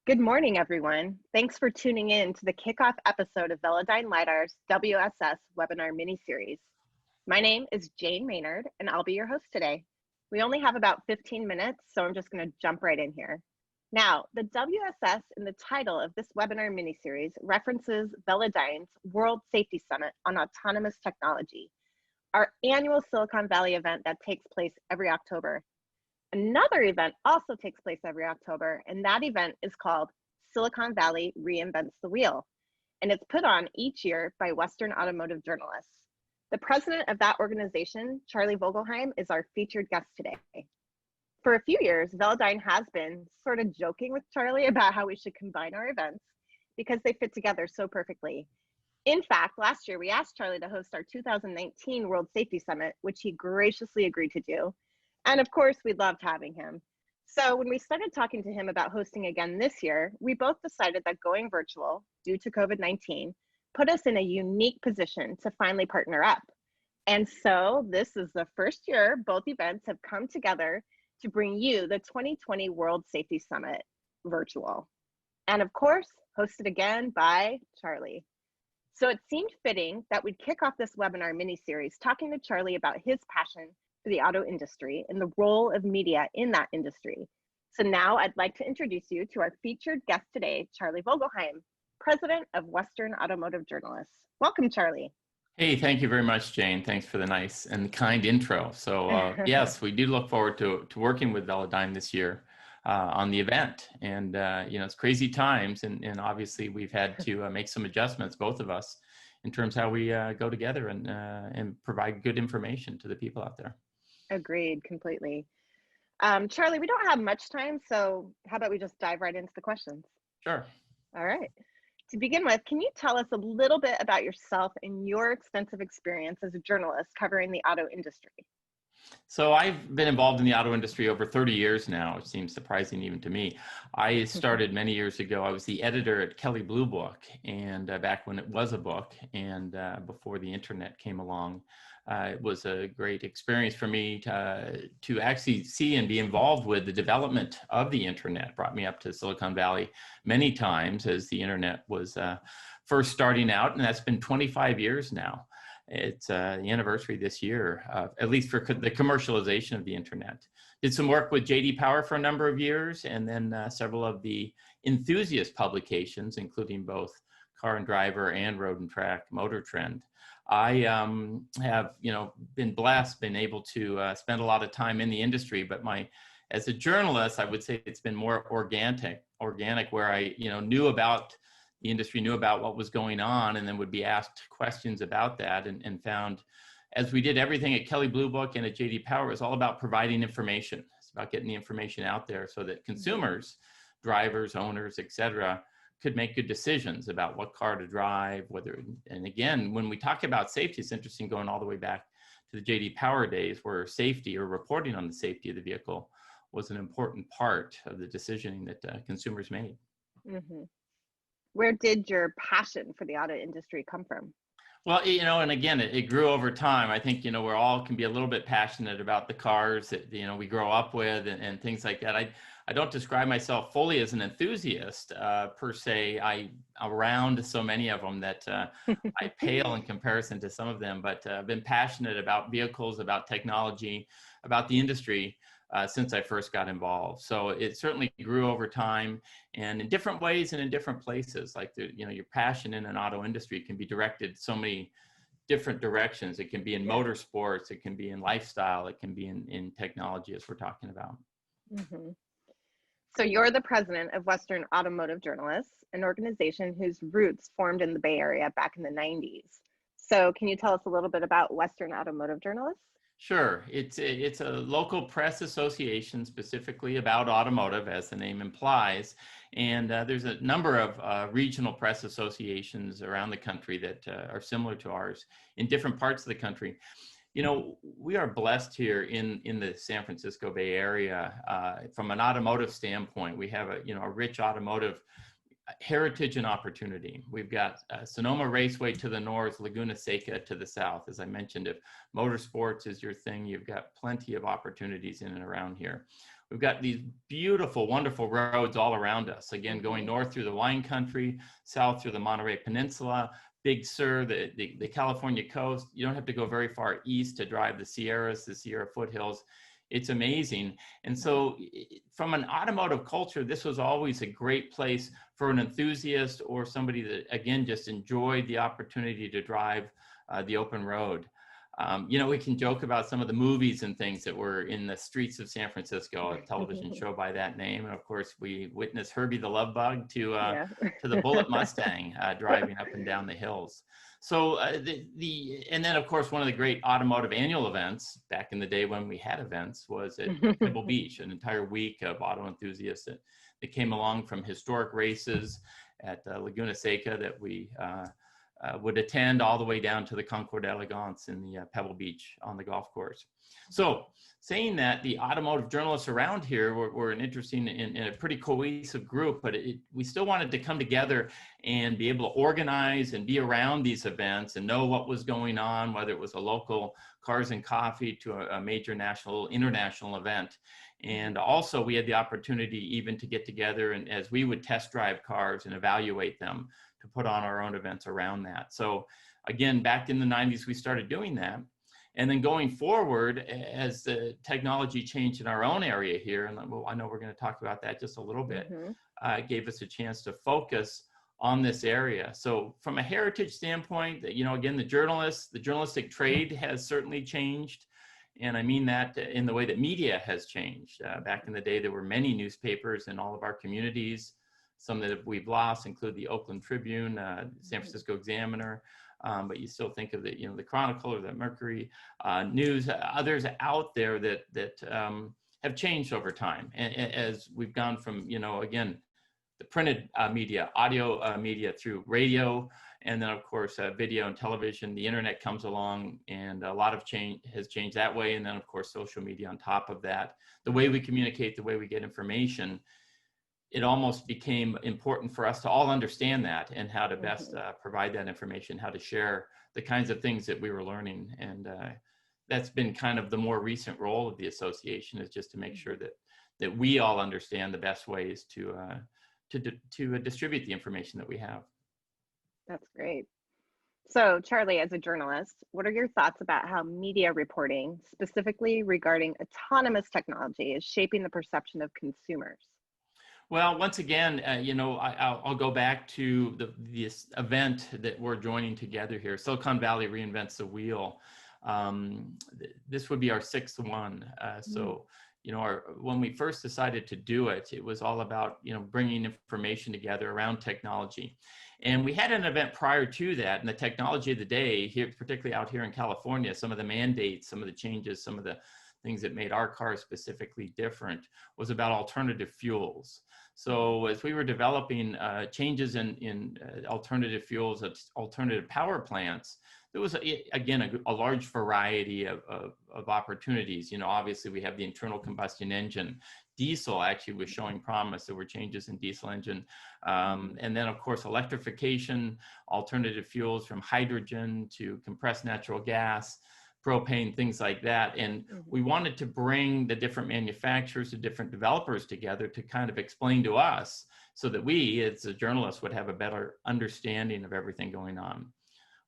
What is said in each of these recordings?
Good morning, everyone. Thanks for tuning in to the kickoff episode of Velodyne Lidar's WSS webinar miniseries. My name is Jane Maynard, and I'll be your host today. We only have about 15 minutes, so I'm just going to jump right in here. Now, the WSS in the title of this webinar miniseries references Velodyne's World Safety Summit on Autonomous Technology, our annual Silicon Valley event that takes place every October. Another event also takes place every October, and that event is called Silicon Valley Reinvents the Wheel, and it's put on each year by Western Automotive Journalists. The president of that organization, Charlie Vogelheim, is our featured guest today. For a few years, Velodyne has been sort of joking with Charlie about how we should combine our events because they fit together so perfectly. In fact, last year we asked Charlie to host our 2019 World Safety Summit, which he graciously agreed to do. And of course, we loved having him. So when we started talking to him about hosting again this year, we both decided that going virtual due to COVID-19 put us in a unique position to finally partner up. And so this is the first year both events have come together to bring you the 2020 World Safety Summit virtual. And of course, hosted again by Charlie. So it seemed fitting that we'd kick off this webinar mini-series talking to Charlie about his passion for the auto industry and the role of media in that industry. So now I'd like to introduce you to our featured guest today, Charlie Vogelheim, president of Western Automotive Journalists. Welcome, Charlie. Hey, thank you very much, Jane. Thanks for the nice and kind intro. So yes, we do look forward to working with Velodyne this year on the event. And it's crazy times, and obviously we've had to make some adjustments, both of us, in terms of how we go together and provide good information to the people out there. Agreed, completely. Charlie, we don't have much time, so how about we just dive right into the questions? Sure. All right. To begin with, can you tell us a little bit about yourself and your extensive experience as a journalist covering the auto industry? So I've been involved in the auto industry over 30 years now. It seems surprising even to me. I started many years ago. I was the editor at Kelley Blue Book, and back when it was a book, and before the internet came along. It was a great experience for me to actually see and be involved with the development of the internet. Brought me up to Silicon Valley many times as the internet was first starting out, and that's been 25 years now. It's the anniversary this year, at least for the commercialization of the internet. Did some work with J.D. Power for a number of years, and then several of the enthusiast publications, including both Car and Driver and Road and Track Motor Trend. I have, been blessed, been able to spend a lot of time in the industry, but as a journalist, I would say it's been more organic where I, knew about the industry, knew about what was going on, and then would be asked questions about that, and found, as we did everything at Kelley Blue Book and at J.D. Power, it was all about providing information. It's about getting the information out there so that consumers, drivers, owners, etc., could make good decisions about what car to drive, and again, when we talk about safety, it's interesting going all the way back to the J.D. Power days where safety or reporting on the safety of the vehicle was an important part of the decisioning that consumers made. Mm-hmm. Where did your passion for the auto industry come from? Well, and again, it grew over time. I think, we all can be a little bit passionate about the cars that, we grow up with and things like that. I don't describe myself fully as an enthusiast per se. I'm around so many of them that I pale in comparison to some of them, but I've been passionate about vehicles, about technology, about the industry since I first got involved. So it certainly grew over time and in different ways and in different places. Like, your passion in an auto industry can be directed so many different directions. It can be in motorsports, it can be in lifestyle, it can be in technology, as we're talking about. Mm-hmm. So you're the president of Western Automotive Journalists, an organization whose roots formed in the Bay Area back in the 90s. So can you tell us a little bit about Western Automotive Journalists? Sure. It's a local press association specifically about automotive, as the name implies. And there's a number of regional press associations around the country that are similar to ours in different parts of the country. We are blessed here in the San Francisco Bay Area from an automotive standpoint. We have a rich automotive heritage and opportunity. We've got Sonoma Raceway to the north, Laguna Seca to the south. As I mentioned, if motorsports is your thing, you've got plenty of opportunities in and around here. we've got these beautiful, wonderful roads all around us. Again, going north through the wine country, south through the Monterey Peninsula, Big Sur, the California coast. You don't have to go very far east to drive the Sierras, the Sierra foothills. It's amazing. And so from an automotive culture, this was always a great place for an enthusiast or somebody that, again, just enjoyed the opportunity to drive the open road. You know, we can joke about some of the movies and things that were in the streets of San Francisco, a television show by that name. And of course, we witnessed Herbie the Love Bug to the Bullitt Mustang driving up and down the hills. So and then of course, one of the great automotive annual events back in the day when we had events was at Pebble Beach, an entire week of auto enthusiasts that came along from historic races at Laguna Seca that we would attend all the way down to the Concours d'Elegance in the Pebble Beach on the golf course. So saying that, the automotive journalists around here were an interesting and a pretty cohesive group, but we still wanted to come together and be able to organize and be around these events and know what was going on, whether it was a local Cars and Coffee to a major national, international event. And also we had the opportunity even to get together and as we would test drive cars and evaluate them, to put on our own events around that. So again, back in the 90s, we started doing that. And then going forward, as the technology changed in our own area here, and I know we're going to talk about that just a little bit, it gave us a chance to focus on this area. So from a heritage standpoint, you know, again, the journalistic trade has certainly changed. And I mean that in the way that media has changed. Back in the day, there were many newspapers in all of our communities. Some that we've lost include the Oakland Tribune, San Francisco Examiner, but you still think of the, you know, the Chronicle or the Mercury News, others out there that have changed over time. And as we've gone from, you know, again, the printed media, audio media through radio, and then of course video and television, the internet comes along and a lot of change has changed that way. And then of course, social media on top of that, the way we communicate, the way we get information, it almost became important for us to all understand that and how to best provide that information, how to share the kinds of things that we were learning. And that's been kind of the more recent role of the association, is just to make sure that we all understand the best ways to distribute the information that we have. That's great. So Charlie, as a journalist, what are your thoughts about how media reporting, specifically regarding autonomous technology, is shaping the perception of consumers? Well, once again, you know, I'll go back to this event that we're joining together here, Silicon Valley Reinvents the Wheel. This would be our 6th one. So, you know, when we first decided to do it, it was all about, you know, bringing information together around technology. And we had an event prior to that, and the technology of the day here, particularly out here in California, some of the mandates, some of the changes, some of the things that made our cars specifically different, was about alternative fuels. So as we were developing changes in alternative fuels, alternative power plants, there was, again, a large variety of opportunities. You know, obviously we have the internal combustion engine. Diesel actually was showing promise. There were changes in diesel engine. And then of course, electrification, alternative fuels from hydrogen to compressed natural gas, propane, things like that. And we wanted to bring the different manufacturers, the different developers together to kind of explain to us so that we, as a journalist, would have a better understanding of everything going on.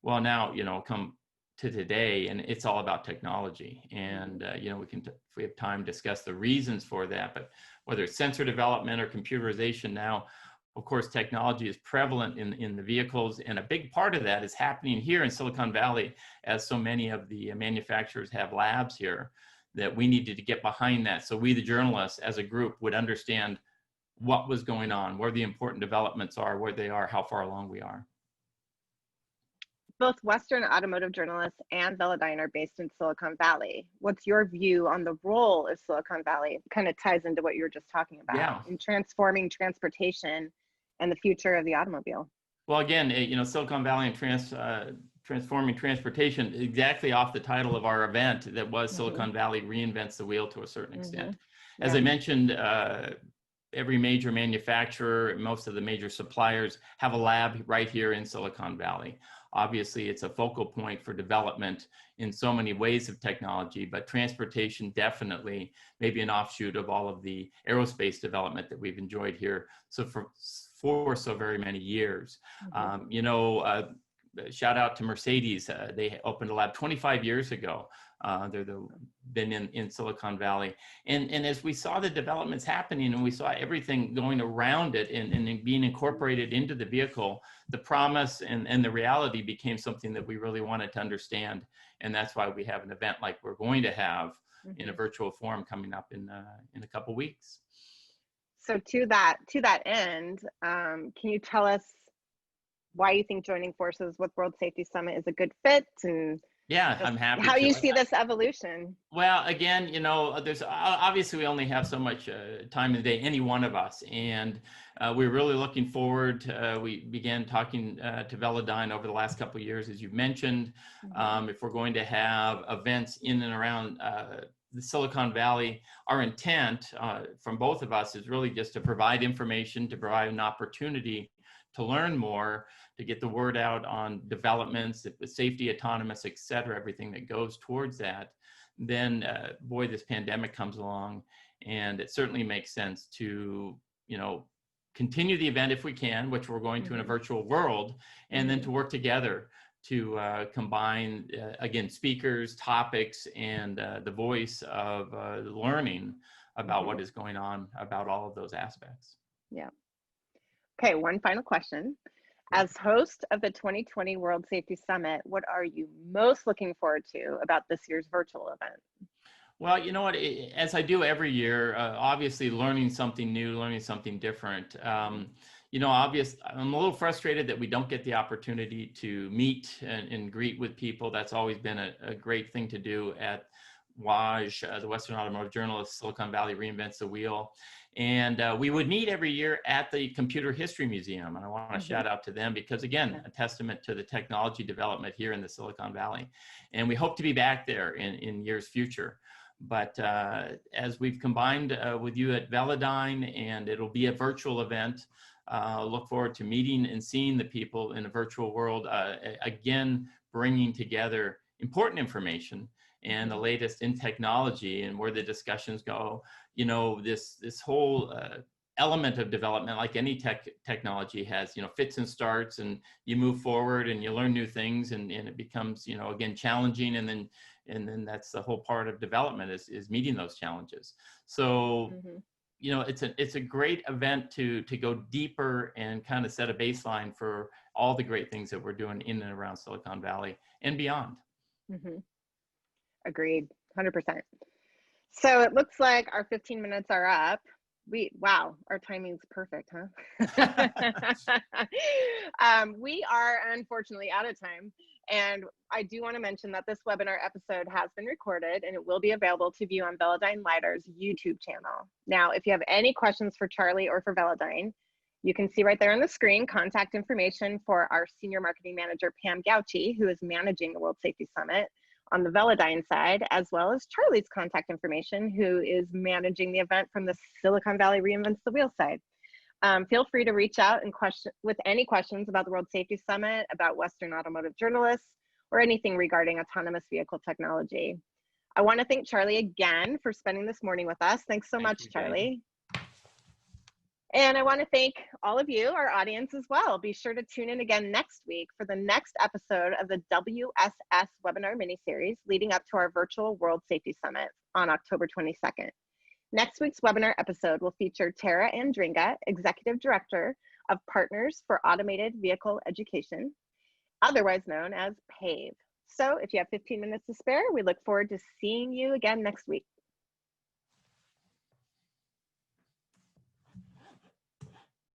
Well, now, you know, come to today, and it's all about technology. And, you know, if we have time, discuss the reasons for that, but whether it's sensor development or computerization now, of course, technology is prevalent in the vehicles, and a big part of that is happening here in Silicon Valley, as so many of the manufacturers have labs here, that we needed to get behind that. So we, the journalists, as a group, would understand what was going on, where the important developments are, where they are, how far along we are. Both Western Automotive Journalists and Velodyne are based in Silicon Valley. What's your view on the role of Silicon Valley? It kind of ties into what you were just talking about in transforming transportation and the future of the automobile. Well, again, you know, Silicon Valley and transforming transportation, exactly off the title of our event, that was Silicon Valley Reinvents the Wheel to a certain extent. As I mentioned, every major manufacturer, most of the major suppliers have a lab right here in Silicon Valley. Obviously, it's a focal point for development in so many ways of technology, but transportation definitely maybe an offshoot of all of the aerospace development that we've enjoyed here for so very many years. Shout out to Mercedes. They opened a lab 25 years ago. They've been in Silicon Valley. And as we saw the developments happening and we saw everything going around it and being incorporated into the vehicle, the promise and the reality became something that we really wanted to understand. And that's why we have an event like we're going to have in a virtual form coming up in a couple weeks. So to that end, can you tell us why you think joining forces with World Safety Summit is a good fit, and I'm happy how to. you see this evolution? Well, again, there's obviously we only have so much time in the day, any one of us, and we're really looking forward. We began talking to Velodyne over the last couple of years, as you've mentioned. If we're going to have events in and around the Silicon Valley, our intent from both of us is really just to provide information, to provide an opportunity to learn more, to get the word out on developments, safety, autonomous, et cetera, everything that goes towards that. Then, boy, this pandemic comes along, and it certainly makes sense to, continue the event if we can, which we're going to in a virtual world, and then to work together to combine, again, speakers, topics, and the voice of learning about what is going on about all of those aspects. Yeah. Okay, one final question. As host of the 2020 World Safety Summit, what are you most looking forward to about this year's virtual event? Well, you know what, as I do every year, obviously learning something new, learning something different. I'm a little frustrated that we don't get the opportunity to meet and greet with people. That's always been a great thing to do at WAJ, the Western Automotive Journalists, Silicon Valley Reinvents the Wheel. And we would meet every year at the Computer History Museum. And I want to shout out to them because, again, a testament to the technology development here in the Silicon Valley. And we hope to be back there in years future. But as we've combined with you at Velodyne, and it'll be a virtual event, look forward to meeting and seeing the people in a virtual world, again, bringing together important information and the latest in technology and where the discussions go. This whole element of development, like any technology has, fits and starts, and you move forward and you learn new things, and it becomes, again, challenging, and then that's the whole part of development is meeting those challenges. So, it's a great event to go deeper and kind of set a baseline for all the great things that we're doing in and around Silicon Valley and beyond. Agreed, 100%. So it looks like our 15 minutes are up. Wow, our timing's perfect, huh? We are unfortunately out of time. And I do want to mention that this webinar episode has been recorded and it will be available to view on Velodyne Lidar's YouTube channel. Now, if you have any questions for Charlie or for Velodyne, you can see right there on the screen contact information for our Senior Marketing Manager, Pam Gauchi, who is managing the World Safety Summit on the Velodyne side, as well as Charlie's contact information, who is managing the event from the Silicon Valley Reinvents the Wheel side. Feel free to reach out and with any questions about the World Safety Summit, about Western Automotive Journalists, or anything regarding autonomous vehicle technology. I want to thank Charlie again for spending this morning with us. Thanks so much, Charlie. And I want to thank all of you, our audience, as well. Be sure to tune in again next week for the next episode of the WSS webinar miniseries leading up to our virtual World Safety Summit on October 22nd. Next week's webinar episode will feature Tara Andringa, Executive Director of Partners for Automated Vehicle Education, otherwise known as PAVE. So if you have 15 minutes to spare, we look forward to seeing you again next week.